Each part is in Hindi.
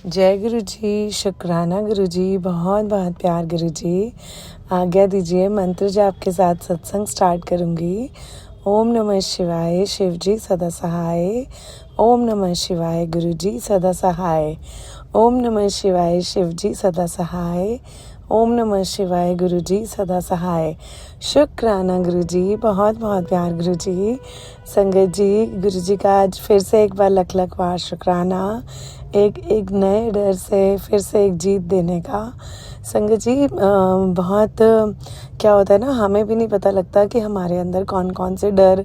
जय गुरु जी, शुक्राना गुरु जी, बहुत बहुत प्यार गुरु जी। आज्ञा दीजिए, मंत्र जाप के साथ सत्संग स्टार्ट करूँगी। ओम नमः शिवाय, शिव जी सदा सहाय। ओम नमः शिवाय, गुरु जी सदा सहाय। ओम नमः शिवाय, शिव जी सदा सहाय। ओम नमः शिवाय, गुरु जी सदा सहाय। शुक्राना गुरु जी, बहुत बहुत प्यार गुरु जी। संगत जी, गुरु जी का आज फिर से एक बार लख लख बार शुक्राना। एक नए डर से फिर से एक जीत देने का। संगत जी, बहुत क्या होता है ना, हमें भी नहीं पता लगता कि हमारे अंदर कौन कौन से डर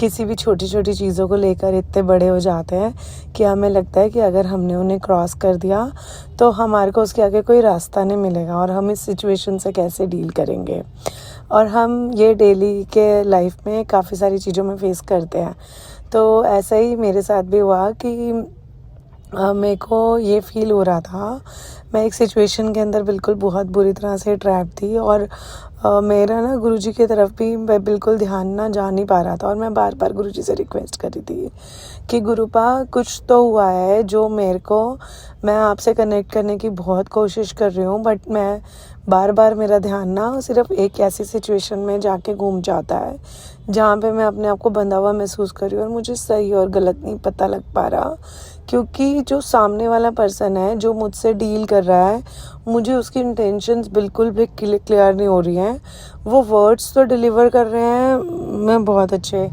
किसी भी छोटी छोटी चीज़ों को लेकर इतने बड़े हो जाते हैं कि हमें लगता है कि अगर हमने उन्हें क्रॉस कर दिया तो हमारे को उसके आगे कोई रास्ता नहीं मिलेगा और हम इस सिचुएशन से कैसे डील करेंगे। और हम ये डेली के लाइफ में काफ़ी सारी चीज़ों में फेस करते हैं। तो ऐसा ही मेरे साथ भी हुआ कि मेरे को ये फ़ील हो रहा था, मैं एक सिचुएशन के अंदर बिल्कुल बहुत बुरी तरह से ट्रैप थी और मेरा ना गुरुजी की तरफ भी मैं बिल्कुल ध्यान ना जा नहीं पा रहा था। और मैं बार बार गुरुजी से रिक्वेस्ट कर रही थी कि गुरुपा कुछ तो हुआ है जो मैं आपसे कनेक्ट करने की बहुत कोशिश कर रही हूँ, बट मैं बार बार मेरा ध्यान ना सिर्फ एक ऐसी सिचुएशन में जाके घूम जाता है जहाँ पे मैं अपने आप को बंधा हुआ महसूस कर रही हूँ और मुझे सही और गलत नहीं पता लग पा रहा। क्योंकि जो सामने वाला पर्सन है जो मुझसे डील कर रहा है, मुझे उसकी इंटेंशंस बिल्कुल भी क्लियर नहीं हो रही हैं। वो वर्ड्स तो डिलीवर कर रहे हैं मैं बहुत अच्छे,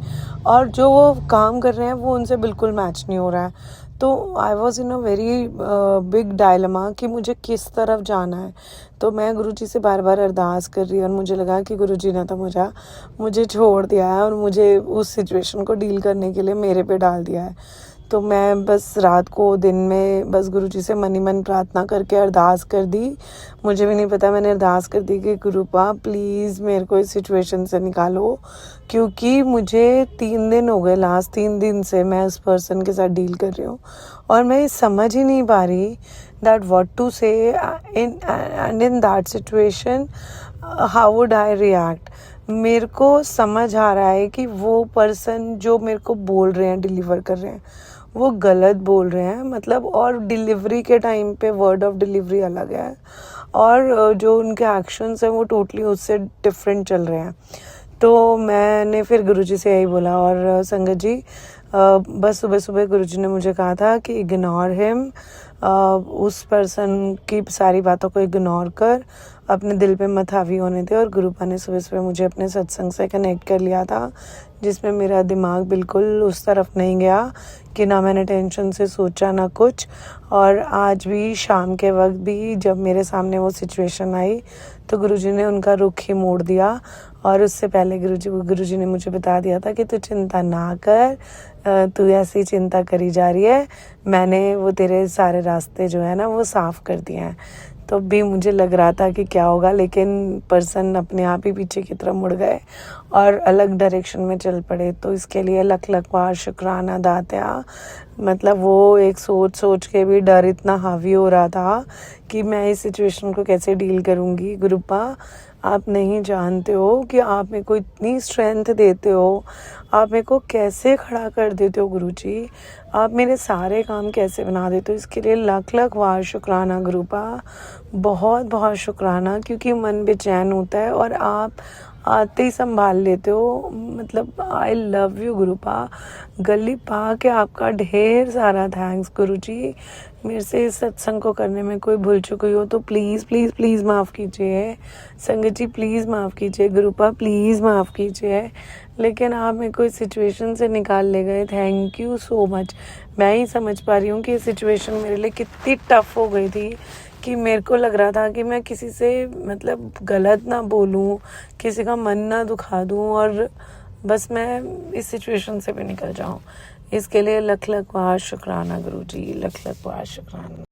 और जो वो काम कर रहे हैं वो उनसे बिल्कुल मैच नहीं हो रहा है। तो I was in a very big dilemma कि मुझे किस तरफ जाना है। तो मैं गुरुजी से बार बार अरदास कर रही और मुझे लगा कि गुरुजी ने तो मुझे छोड़ दिया है और मुझे उस सिचुएशन को डील करने के लिए मेरे पे डाल दिया है। तो मैं बस रात को दिन में बस गुरुजी से मन ही मन प्रार्थना करके अरदास कर दी। मुझे भी नहीं पता, मैंने अरदास कर दी कि गुरुपा प्लीज़ मेरे को इस सिचुएशन से निकालो, क्योंकि मुझे 3 दिन हो गए, लास्ट 3 दिन से मैं उस पर्सन के साथ डील कर रही हूँ और मैं समझ ही नहीं पा रही दैट व्हाट टू से in that situation how would I react. मेरे को समझ आ रहा है कि वो पर्सन जो मेरे को बोल रहे हैं, डिलीवर कर रहे हैं, वो गलत बोल रहे हैं, मतलब, और डिलीवरी के टाइम पे वर्ड ऑफ डिलीवरी अलग है और जो उनके एक्शंस हैं वो टोटली उससे डिफरेंट चल रहे हैं। तो मैंने फिर गुरुजी से यही बोला। और संगत जी, बस सुबह सुबह गुरुजी ने मुझे कहा था कि इग्नोर हिम, उस पर्सन की सारी बातों को इग्नोर कर, अपने दिल पे मत हावी होने दे। और गुरुपा ने सुबह सुबह मुझे अपने सत्संग से कनेक्ट कर लिया था, जिसमें मेरा दिमाग बिल्कुल उस तरफ नहीं गया कि ना मैंने टेंशन से सोचा ना कुछ। और आज भी शाम के वक्त भी जब मेरे सामने वो सिचुएशन आई तो गुरुजी ने उनका रुख ही मोड़ दिया। और उससे पहले गुरुजी ने मुझे बता दिया था कि तू चिंता ना कर, तू ऐसी चिंता करी जा रही है, मैंने वो तेरे सारे रास्ते जो है ना वो साफ़ कर दिए हैं। तो भी मुझे लग रहा था कि क्या होगा, लेकिन पर्सन अपने आप ही पीछे की तरफ मुड़ गए और अलग डायरेक्शन में चल पड़े। तो इसके लिए लख लख बार शुक्राना दात्या। मतलब वो एक सोच के भी डर इतना हावी हो रहा था कि मैं इस सिचुएशन को कैसे डील करूँगी। गुरुपा, आप नहीं जानते हो कि आप मेरे को इतनी स्ट्रेंथ देते हो, आप मेरे को कैसे खड़ा कर देते हो गुरुजी, आप मेरे सारे काम कैसे बना देते हो। इसके लिए लख लख बार शुक्राना गुरुपा, बहुत बहुत शुक्राना, क्योंकि मन बेचैन होता है और आप आते ही संभाल लेते हो। मतलब आई लव यू गुरुपा, गली पा के आपका ढेर सारा थैंक्स गुरुजी। मेरे से इस सत्संग को करने में कोई भूल चुक हुई हो तो प्लीज़ प्लीज़ प्लीज़ माफ़ कीजिए। संगत जी प्लीज़ माफ़ कीजिए, गुरुपा प्लीज़ माफ़ कीजिए, लेकिन आप मेरे को इस सिचुएशन से निकाल ले गए। Thank you so much. मैं ही समझ पा रही हूँ कि ये सिचुएशन मेरे लिए कितनी टफ़ हो गई थी कि मेरे को लग रहा था कि मैं किसी से मतलब गलत ना बोलूँ, किसी का मन ना दुखा दूँ और बस मैं इस सिचुएशन से भी निकल जाऊँ। इसके लिए लख लख बार शुक्राना गुरुजी, लख लख बार शुक्राना।